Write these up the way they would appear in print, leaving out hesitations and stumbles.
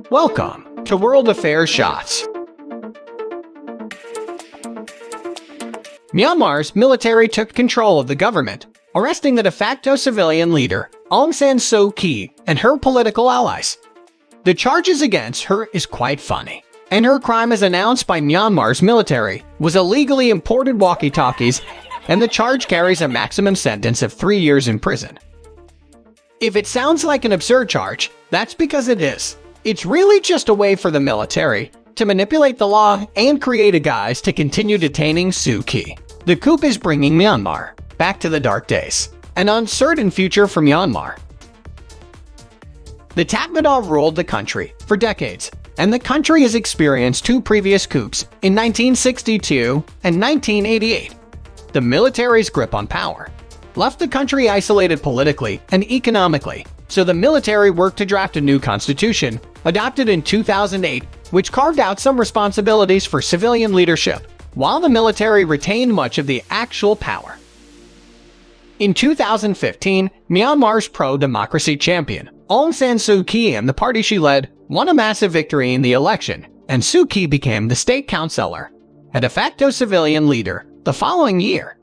Welcome to World Affairs Shots. Myanmar's military took control of the government, arresting the de facto civilian leader, Aung San Suu Kyi, and her political allies. The charges against her is quite funny, and her crime as announced by Myanmar's military was illegally imported walkie-talkies, and the charge carries a maximum sentence of 3 years in prison. If it sounds like an absurd charge, that's because it is. It's really just a way for the military to manipulate the law and create a guise to continue detaining Suu Kyi. The coup is bringing Myanmar back to the dark days, an uncertain future for Myanmar. The Tatmadaw ruled the country for decades, and the country has experienced 2 previous coups in 1962 and 1988. The military's grip on power left the country isolated politically and economically, so the military worked to draft a new constitution, adopted in 2008, which carved out some responsibilities for civilian leadership, while the military retained much of the actual power. In 2015, Myanmar's pro-democracy champion, Aung San Suu Kyi and the party she led, won a massive victory in the election, and Suu Kyi became the state councillor, a de facto civilian leader, the following year.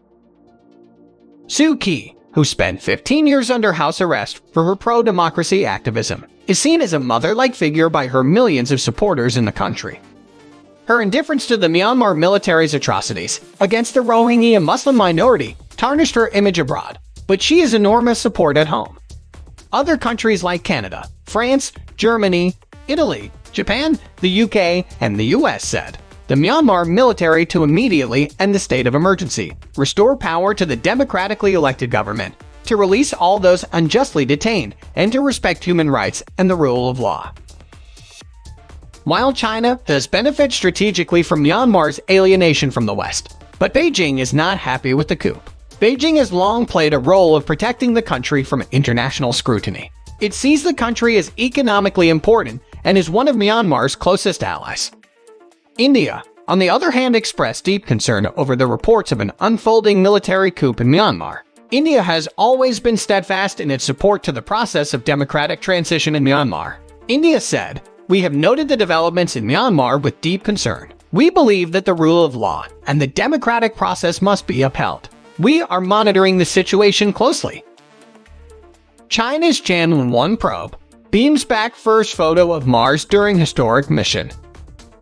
Suu Kyi, who spent 15 years under house arrest for her pro-democracy activism, is seen as a mother-like figure by her millions of supporters in the country. Her indifference to the Myanmar military's atrocities against the Rohingya Muslim minority tarnished her image abroad, but she has enormous support at home. Other countries like Canada, France, Germany, Italy, Japan, the UK, and the US said the Myanmar military to immediately end the state of emergency, restore power to the democratically elected government, to release all those unjustly detained, and to respect human rights and the rule of law. While China does benefit strategically from Myanmar's alienation from the West, but Beijing is not happy with the coup. Beijing has long played a role of protecting the country from international scrutiny. It sees the country as economically important and is one of Myanmar's closest allies. India, on the other hand, expressed deep concern over the reports of an unfolding military coup in Myanmar. India has always been steadfast in its support to the process of democratic transition in Myanmar. India said, "We have noted the developments in Myanmar with deep concern. We believe that the rule of law and the democratic process must be upheld. We are monitoring the situation closely." China's Tianwen-1 probe beams back first photo of Mars during historic mission.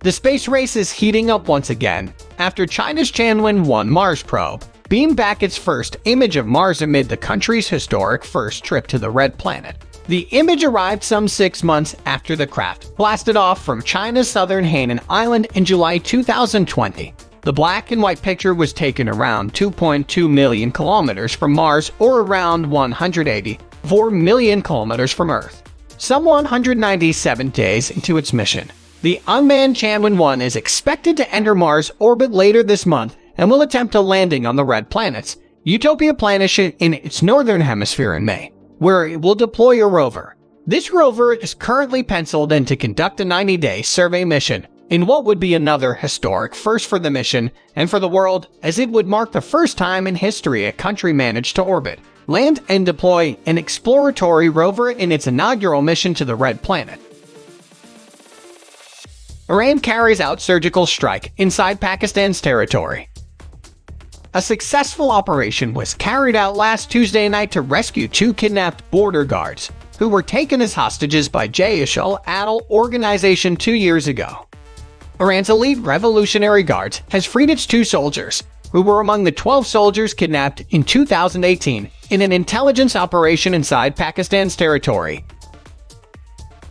The space race is heating up once again after China's Tianwen-1 Mars probe beamed back its first image of Mars amid the country's historic first trip to the Red Planet. The image arrived some 6 months after the craft blasted off from China's southern Hainan Island in July 2020. The black and white picture was taken around 2.2 million kilometers from Mars, or around 184 million kilometers from Earth, some 197 days into its mission. The unmanned Tianwen-1 is expected to enter Mars orbit later this month and will attempt a landing on the Red Planet's Utopia planet in its northern hemisphere in May, where it will deploy a rover. This rover is currently penciled in to conduct a 90-day survey mission in what would be another historic first for the mission and for the world, as it would mark the first time in history a country managed to orbit, land, and deploy an exploratory rover in its inaugural mission to the Red Planet. Iran carries out surgical strike inside Pakistan's territory. A successful operation was carried out last Tuesday night to rescue 2 kidnapped border guards who were taken as hostages by Jaish-ul-Adl organization 2 years ago. Iran's elite Revolutionary Guards has freed its 2 soldiers, who were among the 12 soldiers kidnapped in 2018 in an intelligence operation inside Pakistan's territory.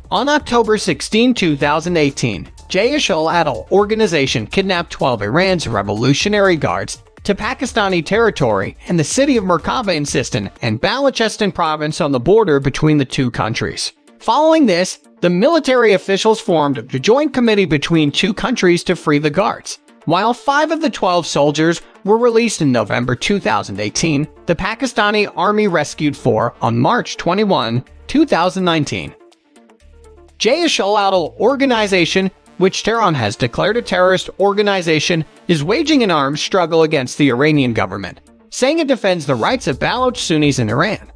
On October 16, 2018, Jaish-ul-Adl organization kidnapped 12 Iran's Revolutionary Guards to Pakistani territory and the city of Merkava in Sistan and Balochistan province on the border between the 2 countries. Following this, the military officials formed a joint committee between 2 countries to free the guards. While 5 of the 12 soldiers were released in November 2018, the Pakistani army rescued 4 on March 21, 2019. Jaish-ul-Adl organization, which Tehran has declared a terrorist organization, is waging an armed struggle against the Iranian government, saying it defends the rights of Baloch Sunnis in Iran.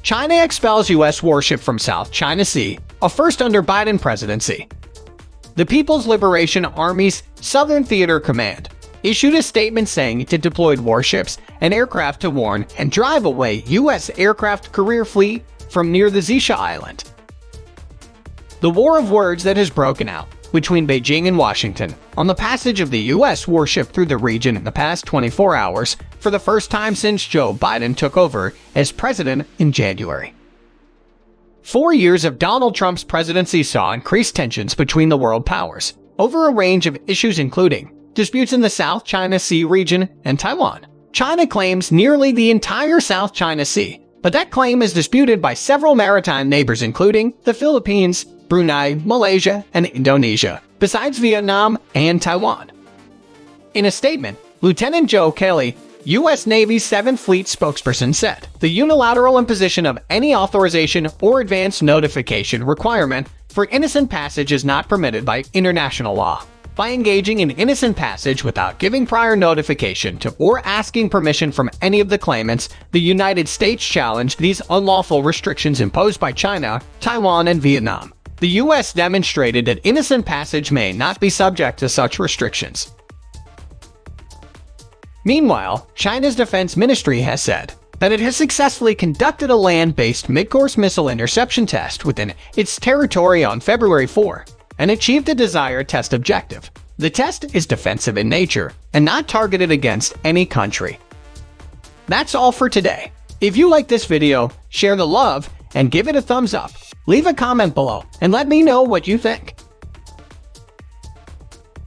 China expels U.S. warship from South China Sea a first under Biden presidency. The People's Liberation Army's Southern Theater Command issued a statement saying it had deployed warships and aircraft to warn and drive away U.S. aircraft carrier fleet from near the Xisha Island. The war of words that has broken out between Beijing and Washington on the passage of the U.S. warship through the region in the past 24 hours for the first time since Joe Biden took over as president in January. 4 years of Donald Trump's presidency saw increased tensions between the world powers over a range of issues including disputes in the South China Sea region and Taiwan. China claims nearly the entire South China Sea, but that claim is disputed by several maritime neighbors including the Philippines, Brunei, Malaysia, and Indonesia, besides Vietnam and Taiwan. In a statement, Lieutenant Joe Kelly, U.S. Navy's 7th Fleet spokesperson, said, "The unilateral imposition of any authorization or advance notification requirement for innocent passage is not permitted by international law. By engaging in innocent passage without giving prior notification to or asking permission from any of the claimants, the United States challenged these unlawful restrictions imposed by China, Taiwan, and Vietnam. The U.S. demonstrated that innocent passage may not be subject to such restrictions." Meanwhile, China's defense ministry has said that it has successfully conducted a land-based mid-course missile interception test within its territory on February 4 and achieved the desired test objective. The test is defensive in nature and not targeted against any country. That's all for today. If you like this video, share the love and give it a thumbs up. Leave a comment below and let me know what you think.